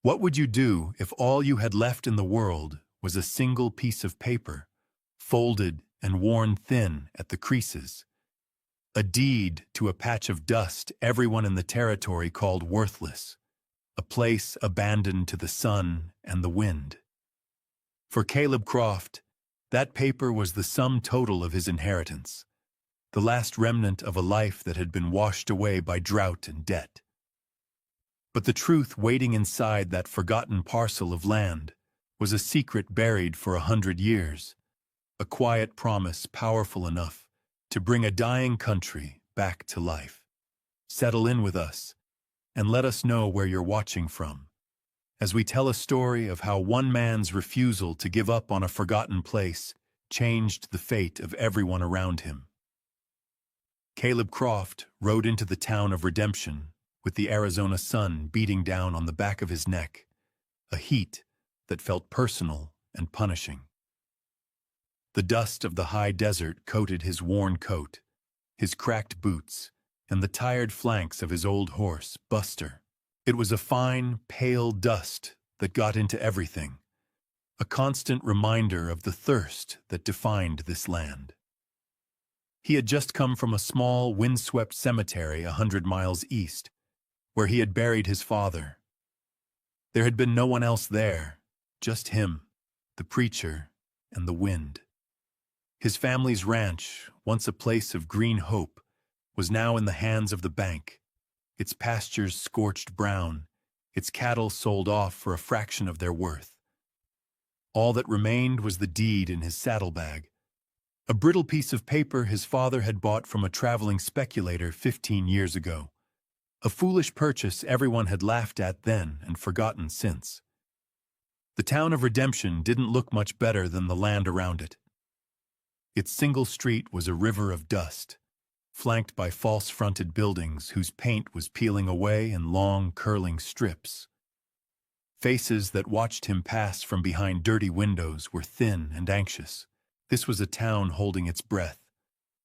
What would you do if all you had left in the world was a single piece of paper, folded and worn thin at the creases? A deed to a patch of dust everyone in the territory called worthless, a place abandoned to the sun and the wind. For Caleb Croft, that paper was the sum total of his inheritance, the last remnant of a life that had been washed away by drought and debt. But the truth waiting inside that forgotten parcel of land was a secret buried for 100 years, a quiet promise powerful enough to bring a dying country back to life. Settle in with us, and let us know where you're watching from, as we tell a story of how one man's refusal to give up on a forgotten place changed the fate of everyone around him. Caleb Croft rode into the town of Redemption with the Arizona sun beating down on the back of his neck, a heat that felt personal and punishing. The dust of the high desert coated his worn coat, his cracked boots, and the tired flanks of his old horse, Buster. It was a fine, pale dust that got into everything, a constant reminder of the thirst that defined this land. He had just come from a small, windswept cemetery 100 miles east, where he had buried his father. There had been no one else there, just him, the preacher, and the wind. His family's ranch, once a place of green hope, was now in the hands of the bank, its pastures scorched brown, its cattle sold off for a fraction of their worth. All that remained was the deed in his saddlebag, a brittle piece of paper his father had bought from a traveling speculator 15 years ago, a foolish purchase everyone had laughed at then and forgotten since. The town of Redemption didn't look much better than the land around it. Its single street was a river of dust, flanked by false-fronted buildings whose paint was peeling away in long, curling strips. Faces that watched him pass from behind dirty windows were thin and anxious. This was a town holding its breath,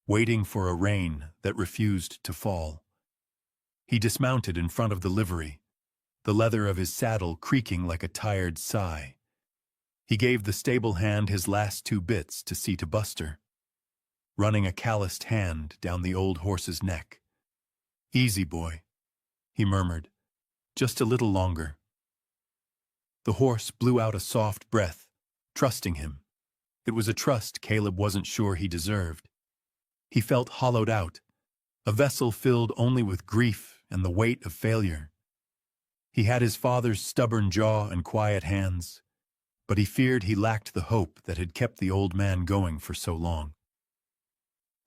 waiting for a rain that refused to fall. He dismounted in front of the livery, the leather of his saddle creaking like a tired sigh. He gave the stable hand his last 2 bits to see to Buster, running a calloused hand down the old horse's neck. "Easy, boy," he murmured. "Just a little longer." The horse blew out a soft breath, trusting him. It was a trust Caleb wasn't sure he deserved. He felt hollowed out, a vessel filled only with grief and the weight of failure. He had his father's stubborn jaw and quiet hands, but he feared he lacked the hope that had kept the old man going for so long.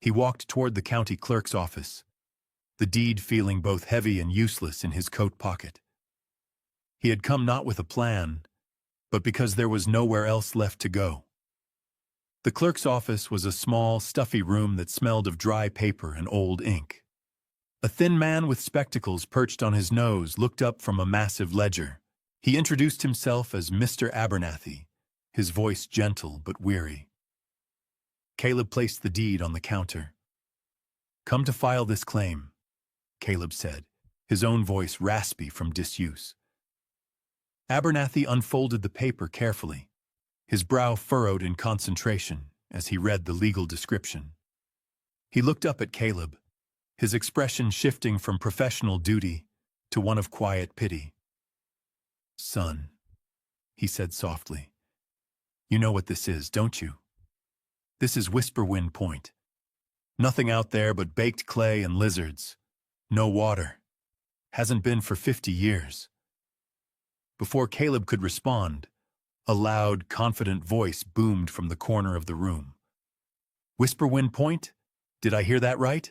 He walked toward the county clerk's office, the deed feeling both heavy and useless in his coat pocket. He had come not with a plan, but because there was nowhere else left to go. The clerk's office was a small, stuffy room that smelled of dry paper and old ink. A thin man with spectacles perched on his nose looked up from a massive ledger. He introduced himself as Mr. Abernathy, his voice gentle but weary. Caleb placed the deed on the counter. "Come to file this claim," Caleb said, his own voice raspy from disuse. Abernathy unfolded the paper carefully, his brow furrowed in concentration as he read the legal description. He looked up at Caleb, his expression shifting from professional duty to one of quiet pity. "Son," he said softly, "you know what this is, don't you? This is Whisperwind Point. Nothing out there but baked clay and lizards. No water. Hasn't been for 50 years. Before Caleb could respond, a loud, confident voice boomed from the corner of the room. "Whisperwind Point? Did I hear that right?"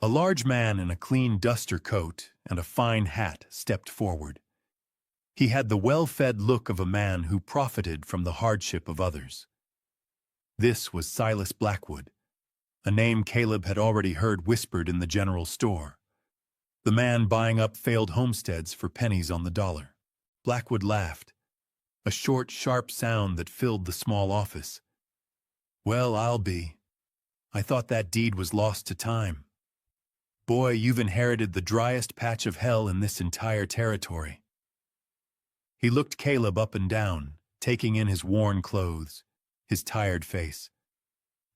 A large man in a clean duster coat and a fine hat stepped forward. He had the well-fed look of a man who profited from the hardship of others. This was Silas Blackwood, a name Caleb had already heard whispered in the general store, the man buying up failed homesteads for pennies on the dollar. Blackwood laughed, a short, sharp sound that filled the small office. "Well, I'll be. I thought that deed was lost to time. Boy, you've inherited the driest patch of hell in this entire territory." He looked Caleb up and down, taking in his worn clothes, his tired face.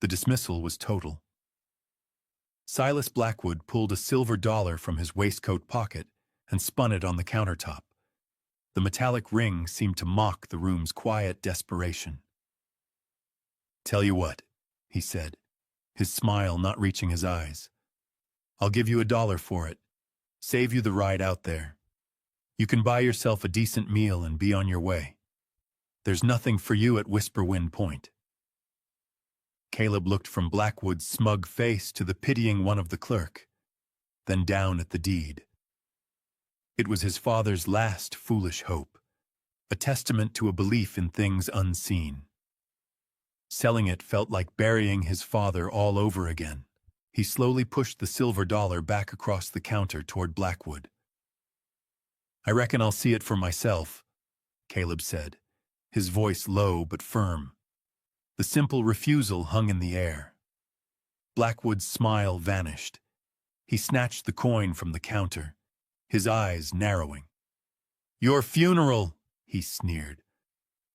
The dismissal was total. Silas Blackwood pulled a silver dollar from his waistcoat pocket and spun it on the countertop. The metallic ring seemed to mock the room's quiet desperation. "Tell you what," he said, his smile not reaching his eyes. "I'll give you $1 for it. Save you the ride out there. You can buy yourself a decent meal and be on your way. There's nothing for you at Whisperwind Point." Caleb looked from Blackwood's smug face to the pitying one of the clerk, then down at the deed. It was his father's last foolish hope, a testament to a belief in things unseen. Selling it felt like burying his father all over again. He slowly pushed the silver dollar back across the counter toward Blackwood. "I reckon I'll see it for myself," Caleb said, his voice low but firm. The simple refusal hung in the air. Blackwood's smile vanished. He snatched the coin from the counter, his eyes narrowing. "Your funeral," he sneered.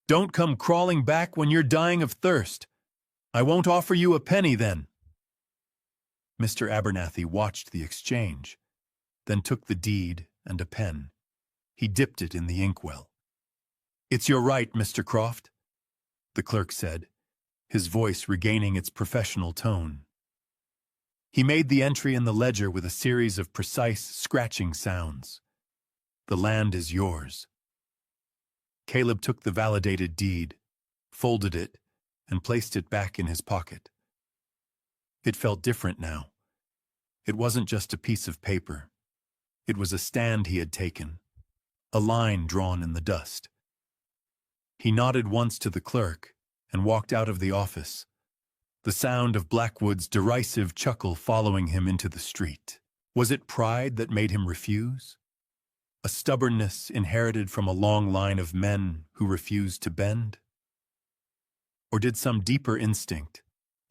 "Don't come crawling back when you're dying of thirst. I won't offer you a penny then." Mr. Abernathy watched the exchange, then took the deed and a pen. He dipped it in the inkwell. "It's your right, Mr. Croft," the clerk said, his voice regaining its professional tone. He made the entry in the ledger with a series of precise scratching sounds. "The land is yours." Caleb took the validated deed, folded it, and placed it back in his pocket. It felt different now. It wasn't just a piece of paper. It was a stand he had taken, a line drawn in the dust. He nodded once to the clerk and walked out of the office, the sound of Blackwood's derisive chuckle following him into the street. Was it pride that made him refuse? A stubbornness inherited from a long line of men who refused to bend? Or did some deeper instinct,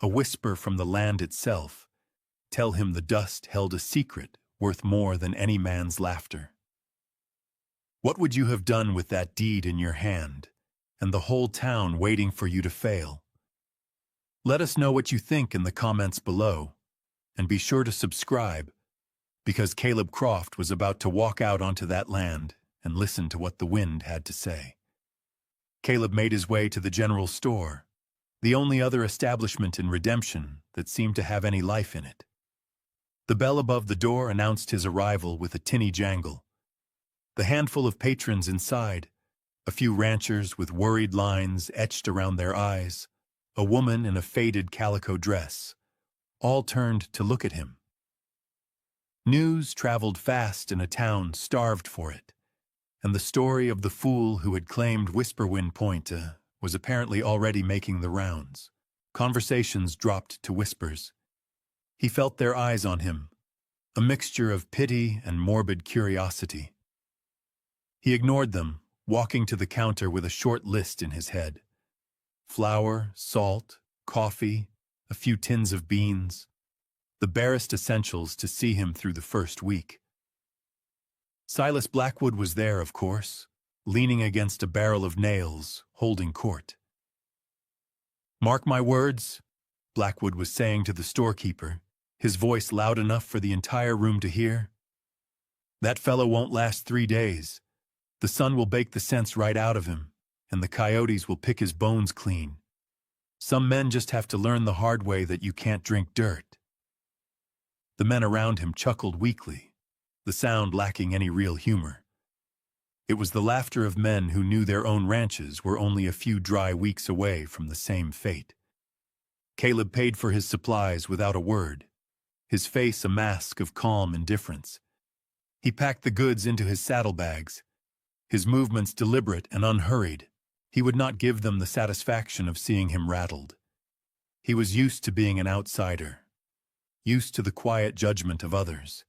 a whisper from the land itself, tell him the dust held a secret worth more than any man's laughter? What would you have done with that deed in your hand, and the whole town waiting for you to fail? Let us know what you think in the comments below, and be sure to subscribe, because Caleb Croft was about to walk out onto that land and listen to what the wind had to say. Caleb made his way to the general store, the only other establishment in Redemption that seemed to have any life in it. The bell above the door announced his arrival with a tinny jangle. The handful of patrons inside, a few ranchers with worried lines etched around their eyes, a woman in a faded calico dress, all turned to look at him. News traveled fast in a town starved for it, and the story of the fool who had claimed Whisperwind Point was apparently already making the rounds. Conversations dropped to whispers. He felt their eyes on him, a mixture of pity and morbid curiosity. He ignored them, walking to the counter with a short list in his head. Flour, salt, coffee, a few tins of beans, the barest essentials to see him through the first week. Silas Blackwood was there, of course, leaning against a barrel of nails, holding court. "Mark my words," Blackwood was saying to the storekeeper, his voice loud enough for the entire room to hear. "That fellow won't last 3 days. The sun will bake the sense right out of him, and the coyotes will pick his bones clean. Some men just have to learn the hard way that you can't drink dirt." The men around him chuckled weakly, the sound lacking any real humor. It was the laughter of men who knew their own ranches were only a few dry weeks away from the same fate. Caleb paid for his supplies without a word, his face a mask of calm indifference. He packed the goods into his saddlebags, his movements deliberate and unhurried. He would not give them the satisfaction of seeing him rattled. He was used to being an outsider, used to the quiet judgment of others.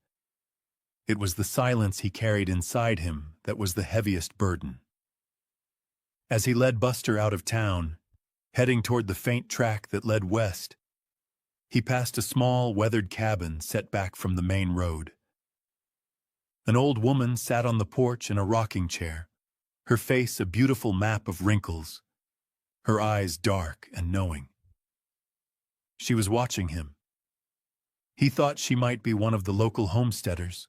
It was the silence he carried inside him that was the heaviest burden. As he led Buster out of town, heading toward the faint track that led west, he passed a small, weathered cabin set back from the main road. An old woman sat on the porch in a rocking chair, her face a beautiful map of wrinkles, her eyes dark and knowing. She was watching him. He thought she might be one of the local homesteaders,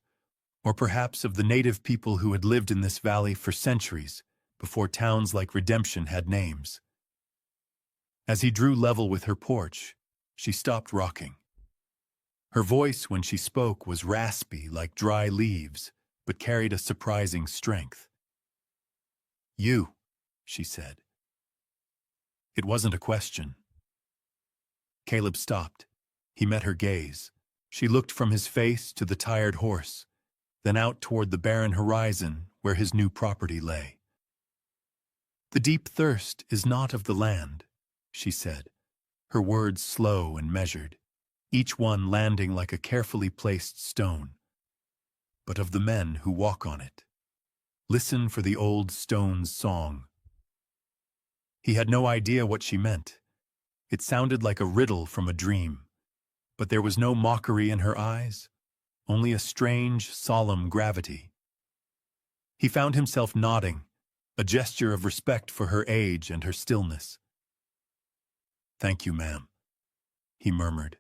or perhaps of the native people who had lived in this valley for centuries before towns like Redemption had names. As he drew level with her porch, she stopped rocking. Her voice when she spoke was raspy like dry leaves, but carried a surprising strength. "You," she said. It wasn't a question. Caleb stopped. He met her gaze. She looked from his face to the tired horse, then out toward the barren horizon where his new property lay. "The deep thirst is not of the land," she said, her words slow and measured, each one landing like a carefully placed stone, "but of the men who walk on it. Listen for the old stone's song." He had no idea what she meant. It sounded like a riddle from a dream, but there was no mockery in her eyes, only a strange, solemn gravity. He found himself nodding, a gesture of respect for her age and her stillness. "Thank you, ma'am," he murmured.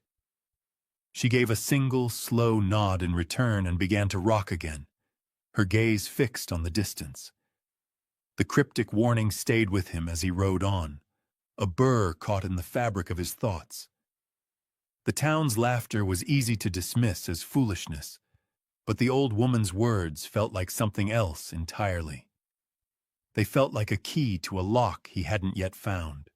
She gave a single, slow nod in return and began to rock again, her gaze fixed on the distance. The cryptic warning stayed with him as he rode on, a burr caught in the fabric of his thoughts. The town's laughter was easy to dismiss as foolishness, but the old woman's words felt like something else entirely. They felt like a key to a lock he hadn't yet found.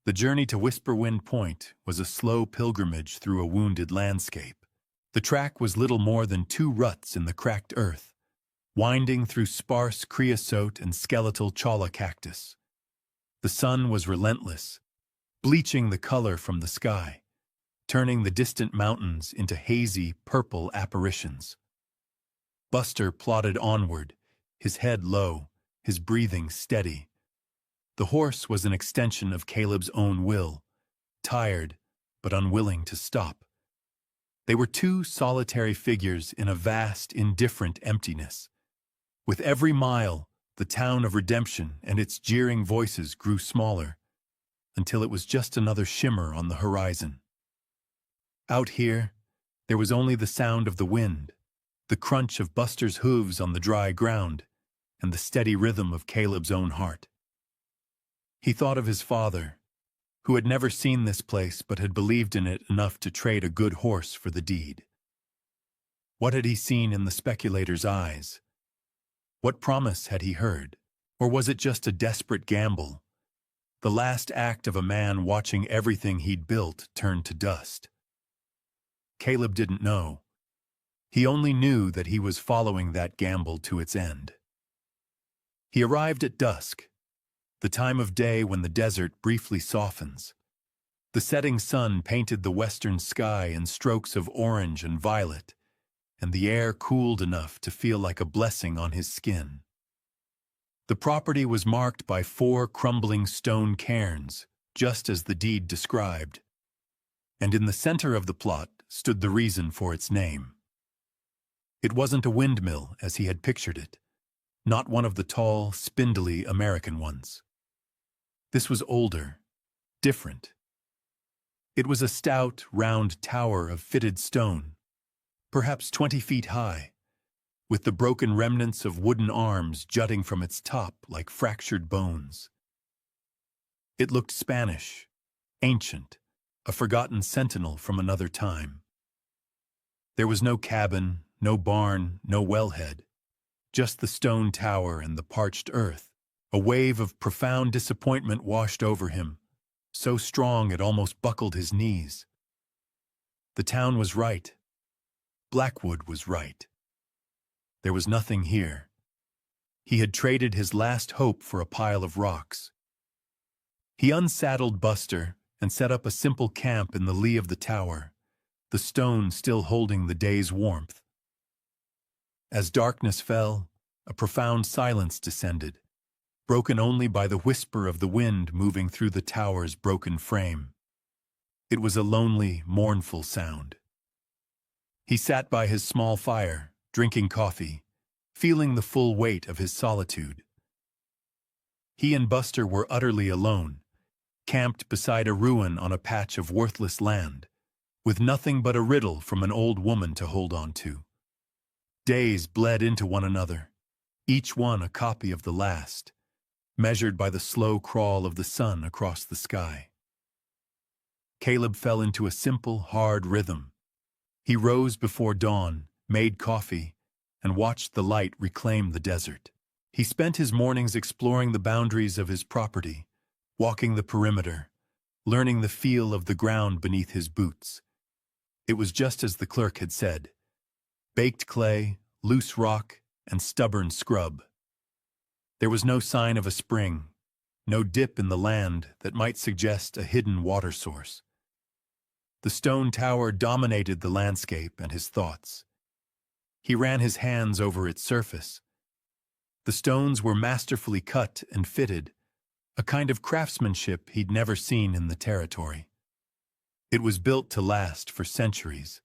The journey to Whisperwind Point was a slow pilgrimage through a wounded landscape. The track was little more than 2 ruts in the cracked earth, winding through sparse creosote and skeletal cholla cactus. The sun was relentless, bleaching the color from the sky, turning the distant mountains into hazy, purple apparitions. Buster plodded onward, his head low, his breathing steady. The horse was an extension of Caleb's own will, tired but unwilling to stop. They were 2 solitary figures in a vast, indifferent emptiness. With every mile, the town of Redemption and its jeering voices grew smaller, until it was just another shimmer on the horizon. Out here, there was only the sound of the wind, the crunch of Buster's hooves on the dry ground, and the steady rhythm of Caleb's own heart. He thought of his father, who had never seen this place but had believed in it enough to trade a good horse for the deed. What had he seen in the speculator's eyes? What promise had he heard? Or was it just a desperate gamble, the last act of a man watching everything he'd built turn to dust? Caleb didn't know. He only knew that he was following that gamble to its end. He arrived at dusk, the time of day when the desert briefly softens. The setting sun painted the western sky in strokes of orange and violet, and the air cooled enough to feel like a blessing on his skin. The property was marked by 4 crumbling stone cairns, just as the deed described, and in the center of the plot stood the reason for its name. It wasn't a windmill as he had pictured it, not one of the tall, spindly American ones. This was older, different. It was a stout, round tower of fitted stone, perhaps 20 feet high, with the broken remnants of wooden arms jutting from its top like fractured bones. It looked Spanish, ancient, a forgotten sentinel from another time. There was no cabin, no barn, no wellhead, just the stone tower and the parched earth. A wave of profound disappointment washed over him, so strong it almost buckled his knees. The town was right. Blackwood was right. There was nothing here. He had traded his last hope for a pile of rocks. He unsaddled Buster and set up a simple camp in the lee of the tower, the stone still holding the day's warmth. As darkness fell, a profound silence descended, broken only by the whisper of the wind moving through the tower's broken frame. It was a lonely, mournful sound. He sat by his small fire, drinking coffee, feeling the full weight of his solitude. He and Buster were utterly alone, camped beside a ruin on a patch of worthless land, with nothing but a riddle from an old woman to hold on to. Days bled into one another, each one a copy of the last, measured by the slow crawl of the sun across the sky. Caleb fell into a simple, hard rhythm. He rose before dawn, made coffee, and watched the light reclaim the desert. He spent his mornings exploring the boundaries of his property, walking the perimeter, learning the feel of the ground beneath his boots. It was just as the clerk had said: baked clay, loose rock, and stubborn scrub. There was no sign of a spring, no dip in the land that might suggest a hidden water source. The stone tower dominated the landscape and his thoughts. He ran his hands over its surface. The stones were masterfully cut and fitted, a kind of craftsmanship he'd never seen in the territory. It was built to last for centuries,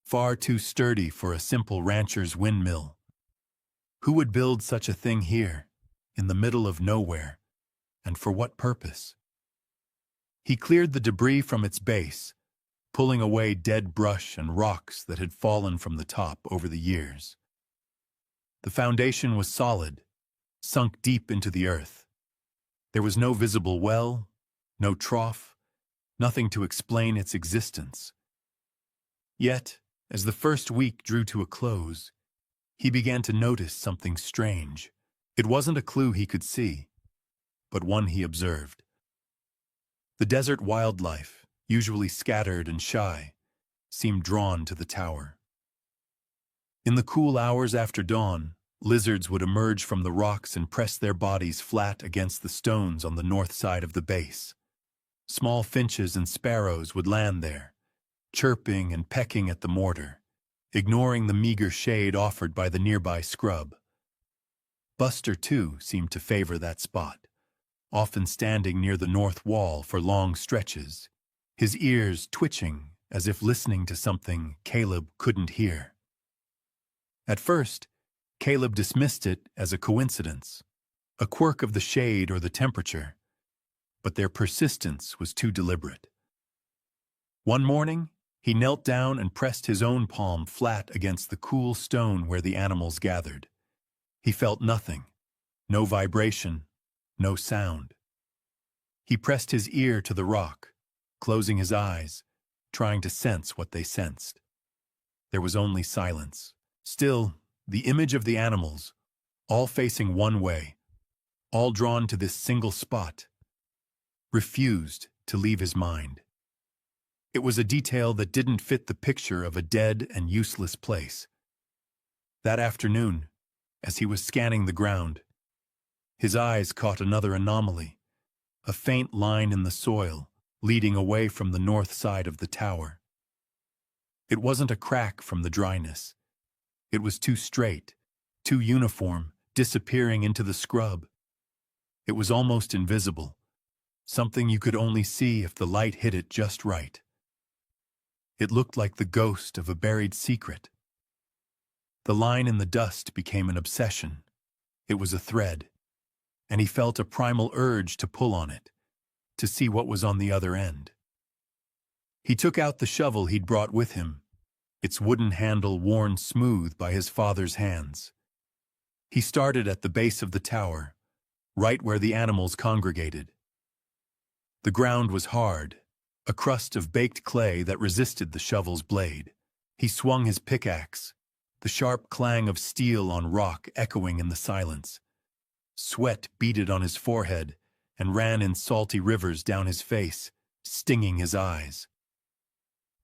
far too sturdy for a simple rancher's windmill. Who would build such a thing here, in the middle of nowhere, and for what purpose? He cleared the debris from its base, pulling away dead brush and rocks that had fallen from the top over the years. The foundation was solid, sunk deep into the earth. There was no visible well, no trough, nothing to explain its existence. Yet, as the first week drew to a close, he began to notice something strange. It wasn't a clue he could see, but one he observed. The desert wildlife, usually scattered and shy, seemed drawn to the tower. In the cool hours after dawn, lizards would emerge from the rocks and press their bodies flat against the stones on the north side of the base. Small finches and sparrows would land there, chirping and pecking at the mortar, ignoring the meager shade offered by the nearby scrub. Buster, too, seemed to favor that spot, often standing near the north wall for long stretches, his ears twitching as if listening to something Caleb couldn't hear. At first, Caleb dismissed it as a coincidence, a quirk of the shade or the temperature, but their persistence was too deliberate. One morning, he knelt down and pressed his own palm flat against the cool stone where the animals gathered. He felt nothing, no vibration, no sound. He pressed his ear to the rock, closing his eyes, trying to sense what they sensed. There was only silence. Still, the image of the animals, all facing one way, all drawn to this single spot, refused to leave his mind. It was a detail that didn't fit the picture of a dead and useless place. That afternoon, as he was scanning the ground, his eyes caught another anomaly, a faint line in the soil leading away from the north side of the tower. It wasn't a crack from the dryness. It was too straight, too uniform, disappearing into the scrub. It was almost invisible, something you could only see if the light hit it just right. It looked like the ghost of a buried secret. The line in the dust became an obsession. It was a thread, and he felt a primal urge to pull on it, to see what was on the other end. He took out the shovel he'd brought with him, its wooden handle worn smooth by his father's hands. He started at the base of the tower, right where the animals congregated. The ground was hard, a crust of baked clay that resisted the shovel's blade. He swung his pickaxe, the sharp clang of steel on rock echoing in the silence. Sweat beaded on his forehead and ran in salty rivers down his face, stinging his eyes.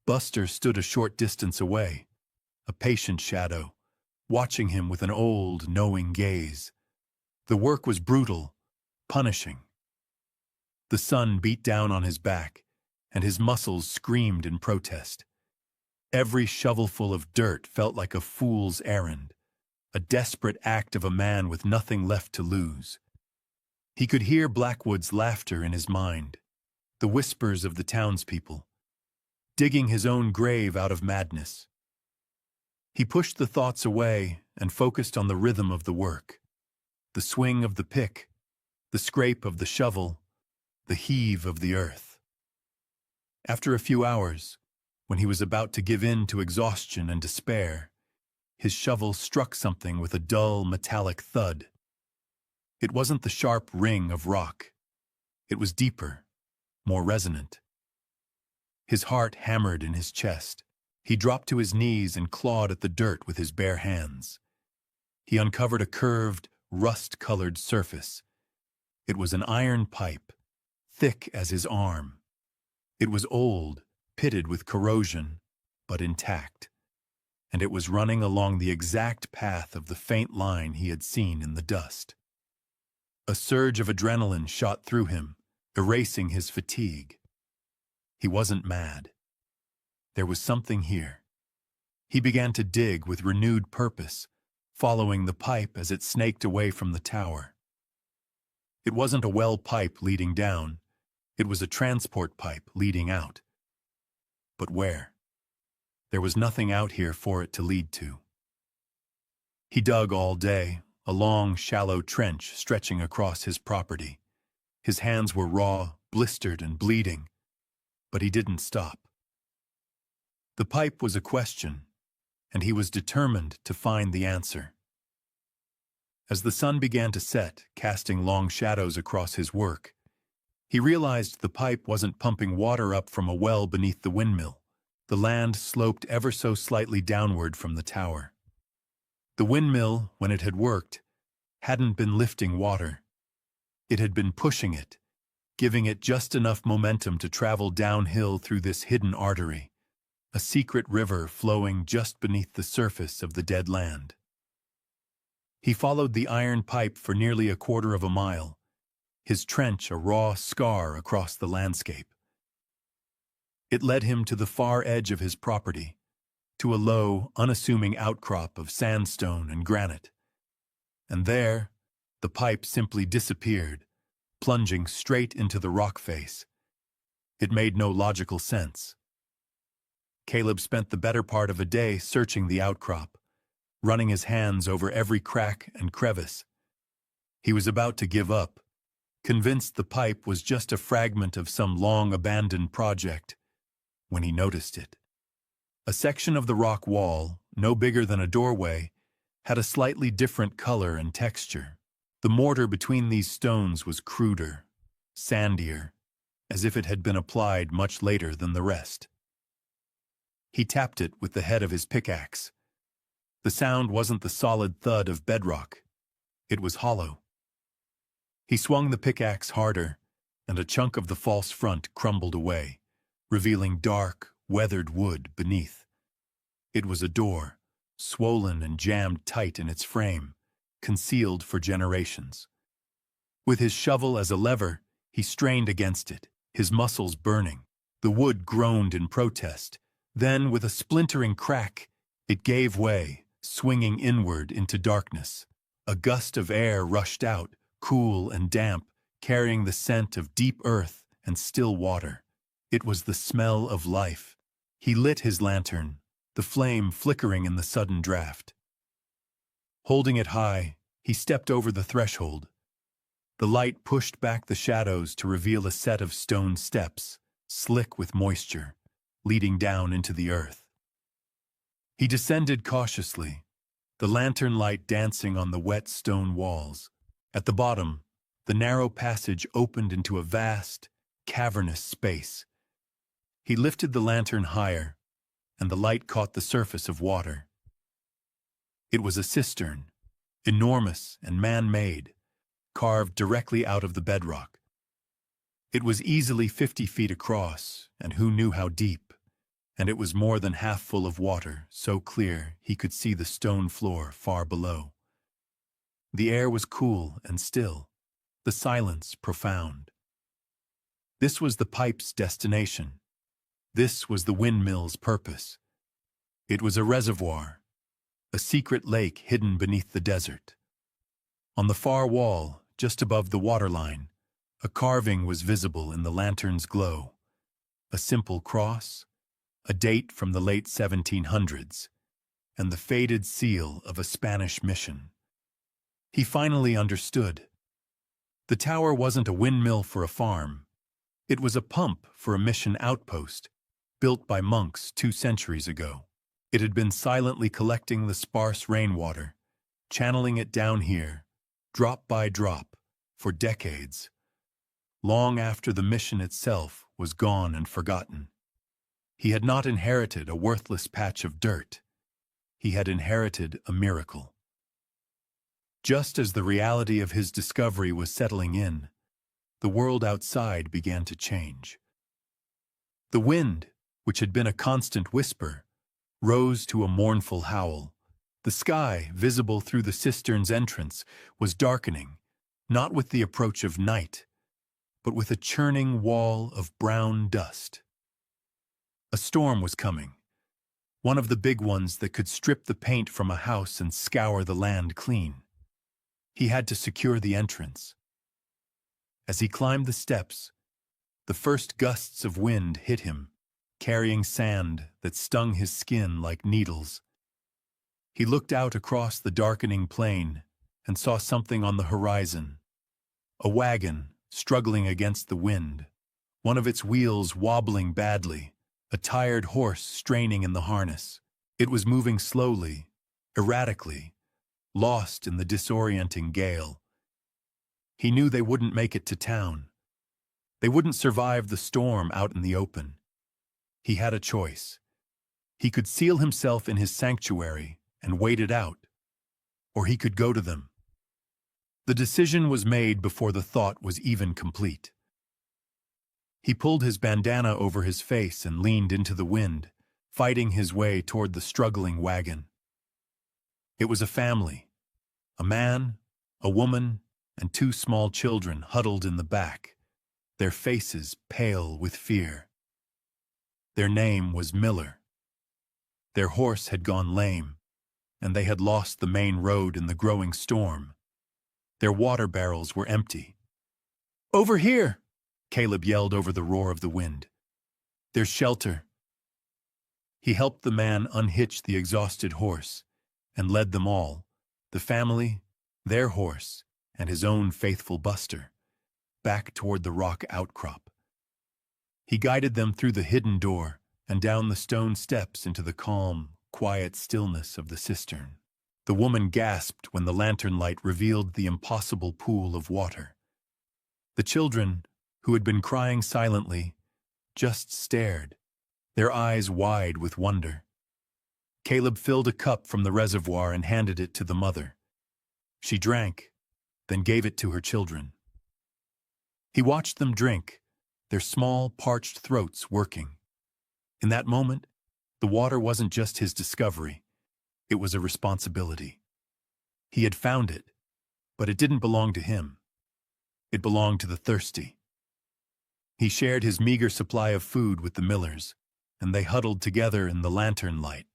Buster stood a short distance away, a patient shadow, watching him with an old, knowing gaze. The work was brutal, punishing. The sun beat down on his back, and his muscles screamed in protest. Every shovelful of dirt felt like a fool's errand, a desperate act of a man with nothing left to lose. He could hear Blackwood's laughter in his mind, the whispers of the townspeople, digging his own grave out of madness. He pushed the thoughts away and focused on the rhythm of the work, the swing of the pick, the scrape of the shovel, the heave of the earth. After a few hours, when he was about to give in to exhaustion and despair, his shovel struck something with a dull, metallic thud. It wasn't the sharp ring of rock. It was deeper, more resonant. His heart hammered in his chest. He dropped to his knees and clawed at the dirt with his bare hands. He uncovered a curved, rust-colored surface. It was an iron pipe, thick as his arm. It was old, pitted with corrosion, but intact, and it was running along the exact path of the faint line he had seen in the dust. A surge of adrenaline shot through him, erasing his fatigue. He wasn't mad. There was something here. He began to dig with renewed purpose, following the pipe as it snaked away from the tower. It wasn't a well pipe leading down. It was a transport pipe leading out. But where? There was nothing out here for it to lead to. He dug all day, a long, shallow trench stretching across his property. His hands were raw, blistered, and bleeding, but he didn't stop. The pipe was a question, and he was determined to find the answer. As the sun began to set, casting long shadows across his work, he realized the pipe wasn't pumping water up from a well beneath the windmill. The land sloped ever so slightly downward from the tower. The windmill, when it had worked, hadn't been lifting water. It had been pushing it, giving it just enough momentum to travel downhill through this hidden artery, a secret river flowing just beneath the surface of the dead land. He followed the iron pipe for nearly a quarter of a mile, his trench a raw scar across the landscape. It led him to the far edge of his property, to a low, unassuming outcrop of sandstone and granite. And there, the pipe simply disappeared, plunging straight into the rock face. It made no logical sense. Caleb spent the better part of a day searching the outcrop, running his hands over every crack and crevice. He was about to give up, convinced the pipe was just a fragment of some long-abandoned project, when he noticed it. A section of the rock wall, no bigger than a doorway, had a slightly different color and texture. The mortar between these stones was cruder, sandier, as if it had been applied much later than the rest. He tapped it with the head of his pickaxe. The sound wasn't the solid thud of bedrock. It was hollow. He swung the pickaxe harder, and a chunk of the false front crumbled away, revealing dark, weathered wood beneath. It was a door, swollen and jammed tight in its frame, concealed for generations. With his shovel as a lever, he strained against it, his muscles burning. The wood groaned in protest. Then, with a splintering crack, it gave way, swinging inward into darkness. A gust of air rushed out, cool and damp, carrying the scent of deep earth and still water. It was the smell of life. He lit his lantern, the flame flickering in the sudden draft. Holding it high, he stepped over the threshold. The light pushed back the shadows to reveal a set of stone steps, slick with moisture, leading down into the earth. He descended cautiously, the lantern light dancing on the wet stone walls. At the bottom, the narrow passage opened into a vast, cavernous space. He lifted the lantern higher, and the light caught the surface of water. It was a cistern, enormous and man-made, carved directly out of the bedrock. It was easily 50 feet across, and who knew how deep, and it was more than half full of water, so clear he could see the stone floor far below. The air was cool and still, the silence profound. This was the pipe's destination. This was the windmill's purpose. It was a reservoir, a secret lake hidden beneath the desert. On the far wall, just above the waterline, a carving was visible in the lantern's glow. A simple cross, a date from the late 1700s, and the faded seal of a Spanish mission. He finally understood. The tower wasn't a windmill for a farm. It was a pump for a mission outpost, built by monks 2 centuries ago. It had been silently collecting the sparse rainwater, channeling it down here, drop by drop, for decades, long after the mission itself was gone and forgotten. He had not inherited a worthless patch of dirt. He had inherited a miracle. Just as the reality of his discovery was settling in, the world outside began to change. The wind, which had been a constant whisper, rose to a mournful howl. The sky, visible through the cistern's entrance, was darkening, not with the approach of night, but with a churning wall of brown dust. A storm was coming, one of the big ones that could strip the paint from a house and scour the land clean. He had to secure the entrance. As he climbed the steps, the first gusts of wind hit him, carrying sand that stung his skin like needles. He looked out across the darkening plain and saw something on the horizon. A wagon struggling against the wind, one of its wheels wobbling badly, a tired horse straining in the harness. It was moving slowly, erratically, lost in the disorienting gale. He knew they wouldn't make it to town. They wouldn't survive the storm out in the open. He had a choice. He could seal himself in his sanctuary and wait it out, or he could go to them. The decision was made before the thought was even complete. He pulled his bandana over his face and leaned into the wind, fighting his way toward the struggling wagon. It was a family, a man, a woman, and 2 small children huddled in the back, their faces pale with fear. Their name was Miller. Their horse had gone lame, and they had lost the main road in the growing storm. Their water barrels were empty. "Over here!" Caleb yelled over the roar of the wind. "There's shelter." He helped the man unhitch the exhausted horse and led them all, the family, their horse, and his own faithful Buster, back toward the rock outcrop. He guided them through the hidden door and down the stone steps into the calm, quiet stillness of the cistern. The woman gasped when the lantern light revealed the impossible pool of water. The children, who had been crying silently, just stared, their eyes wide with wonder. Caleb filled a cup from the reservoir and handed it to the mother. She drank, then gave it to her children. He watched them drink, their small, parched throats working. In that moment, the water wasn't just his discovery, it was a responsibility. He had found it, but it didn't belong to him. It belonged to the thirsty. He shared his meager supply of food with the Millers, and they huddled together in the lantern light,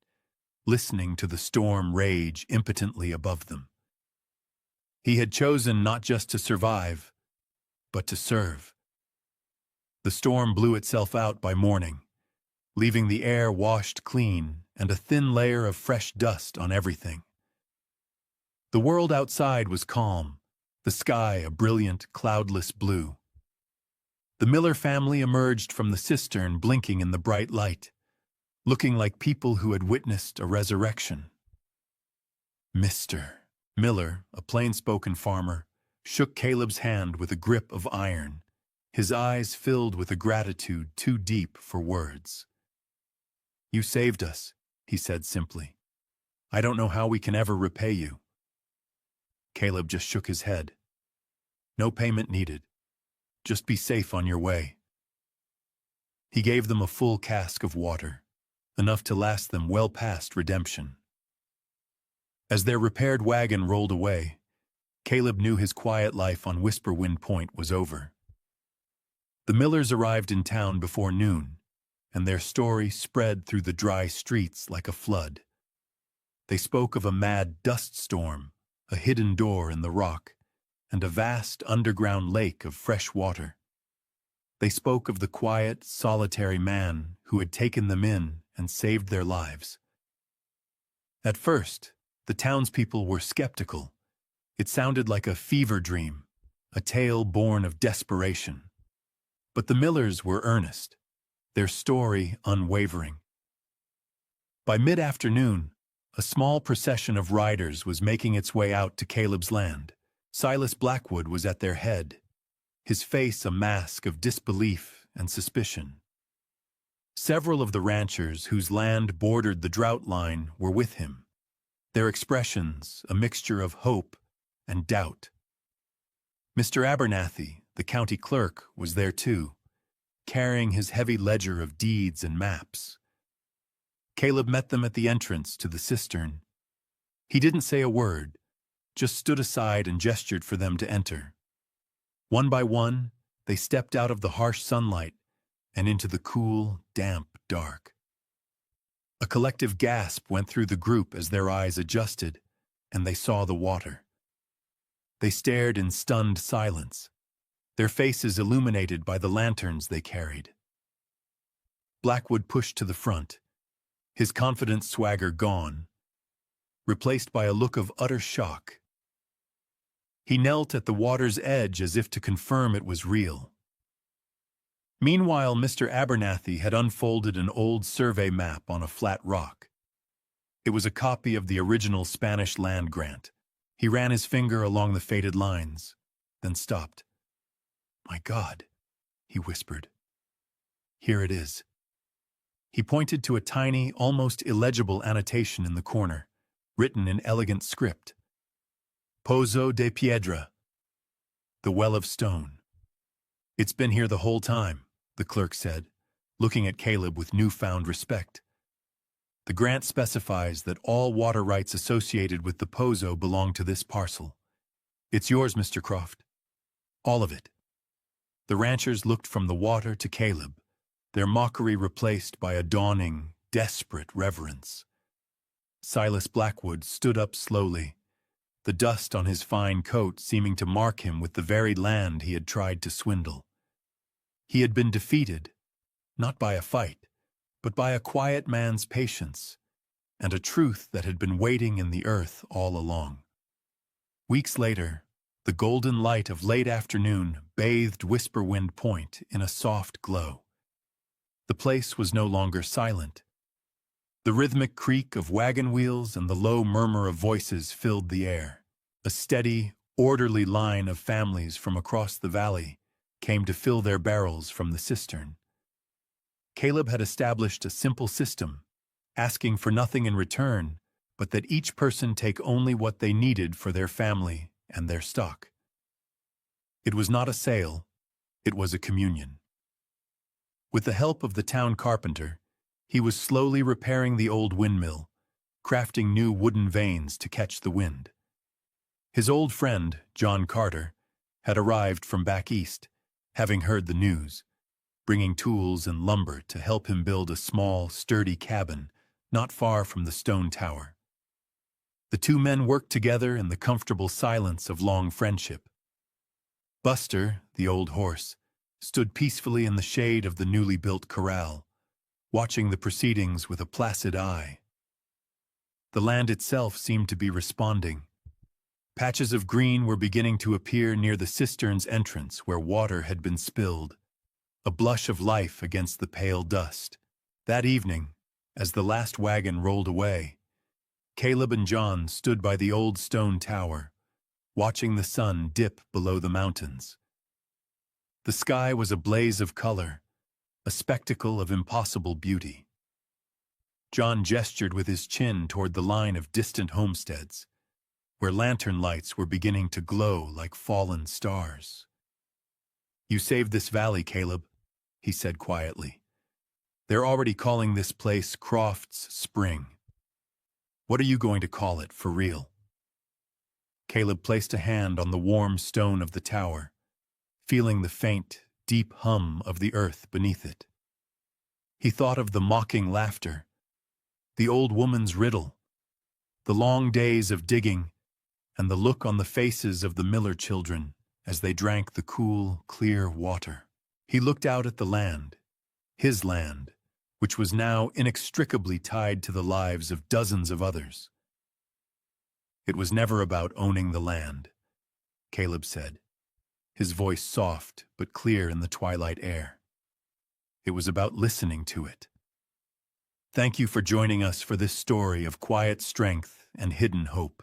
listening to the storm rage impotently above them. He had chosen not just to survive, but to serve. The storm blew itself out by morning, leaving the air washed clean and a thin layer of fresh dust on everything. The world outside was calm, the sky a brilliant, cloudless blue. The Miller family emerged from the cistern blinking in the bright light, looking like people who had witnessed a resurrection. Mr. Miller, a plain-spoken farmer, shook Caleb's hand with a grip of iron, his eyes filled with a gratitude too deep for words. "You saved us," he said simply. "I don't know how we can ever repay you." Caleb just shook his head. "No payment needed. Just be safe on your way." He gave them a full cask of water, enough to last them well past redemption. As their repaired wagon rolled away, Caleb knew his quiet life on Whisperwind Point was over. The Millers arrived in town before noon, and their story spread through the dry streets like a flood. They spoke of a mad dust storm, a hidden door in the rock, and a vast underground lake of fresh water. They spoke of the quiet, solitary man who had taken them in and saved their lives. At first, the townspeople were skeptical. It sounded like a fever dream, a tale born of desperation. But the Millers were earnest, their story unwavering. By mid-afternoon, a small procession of riders was making its way out to Caleb's land. Silas Blackwood was at their head, his face a mask of disbelief and suspicion. Several of the ranchers whose land bordered the drought line were with him, their expressions a mixture of hope and doubt. Mr. Abernathy, the county clerk, was there too, carrying his heavy ledger of deeds and maps. Caleb met them at the entrance to the cistern. He didn't say a word, just stood aside and gestured for them to enter. One by one, they stepped out of the harsh sunlight and into the cool, damp dark. A collective gasp went through the group as their eyes adjusted, and they saw the water. They stared in stunned silence, their faces illuminated by the lanterns they carried. Blackwood pushed to the front, his confident swagger gone, replaced by a look of utter shock. He knelt at the water's edge as if to confirm it was real. Meanwhile, Mr. Abernathy had unfolded an old survey map on a flat rock. It was a copy of the original Spanish land grant. He ran his finger along the faded lines, then stopped. "My God," he whispered. "Here it is." He pointed to a tiny, almost illegible annotation in the corner, written in elegant script. Pozo de Piedra, the well of stone. "It's been here the whole time," the clerk said, looking at Caleb with newfound respect. "The grant specifies that all water rights associated with the Pozo belong to this parcel. It's yours, Mr. Croft. All of it." The ranchers looked from the water to Caleb, their mockery replaced by a dawning, desperate reverence. Silas Blackwood stood up slowly, the dust on his fine coat seeming to mark him with the very land he had tried to swindle. He had been defeated, not by a fight, but by a quiet man's patience, and a truth that had been waiting in the earth all along. Weeks later, the golden light of late afternoon bathed Whisperwind Point in a soft glow. The place was no longer silent. The rhythmic creak of wagon wheels and the low murmur of voices filled the air. A steady, orderly line of families from across the valley came to fill their barrels from the cistern. Caleb had established a simple system, asking for nothing in return, but that each person take only what they needed for their family and their stock. It was not a sale, it was a communion. With the help of the town carpenter, he was slowly repairing the old windmill, crafting new wooden vanes to catch the wind. His old friend, John Carter, had arrived from back east, having heard the news, bringing tools and lumber to help him build a small, sturdy cabin not far from the stone tower. The two men worked together in the comfortable silence of long friendship. Buster, the old horse, stood peacefully in the shade of the newly built corral, watching the proceedings with a placid eye. The land itself seemed to be responding. Patches of green were beginning to appear near the cistern's entrance where water had been spilled, a blush of life against the pale dust. That evening, as the last wagon rolled away, Caleb and John stood by the old stone tower, watching the sun dip below the mountains. The sky was a blaze of color, a spectacle of impossible beauty. John gestured with his chin toward the line of distant homesteads, where lantern lights were beginning to glow like fallen stars. "You saved this valley, Caleb," he said quietly. "They're already calling this place Croft's Spring. What are you going to call it, for real?" Caleb placed a hand on the warm stone of the tower, feeling the faint, deep hum of the earth beneath it. He thought of the mocking laughter, the old woman's riddle, the long days of digging, and the look on the faces of the Miller children as they drank the cool, clear water. He looked out at the land, his land, which was now inextricably tied to the lives of dozens of others. "It was never about owning the land," Caleb said. his voice soft but clear in the twilight air. It was about listening to it. Thank you for joining us for this story of quiet strength and hidden hope.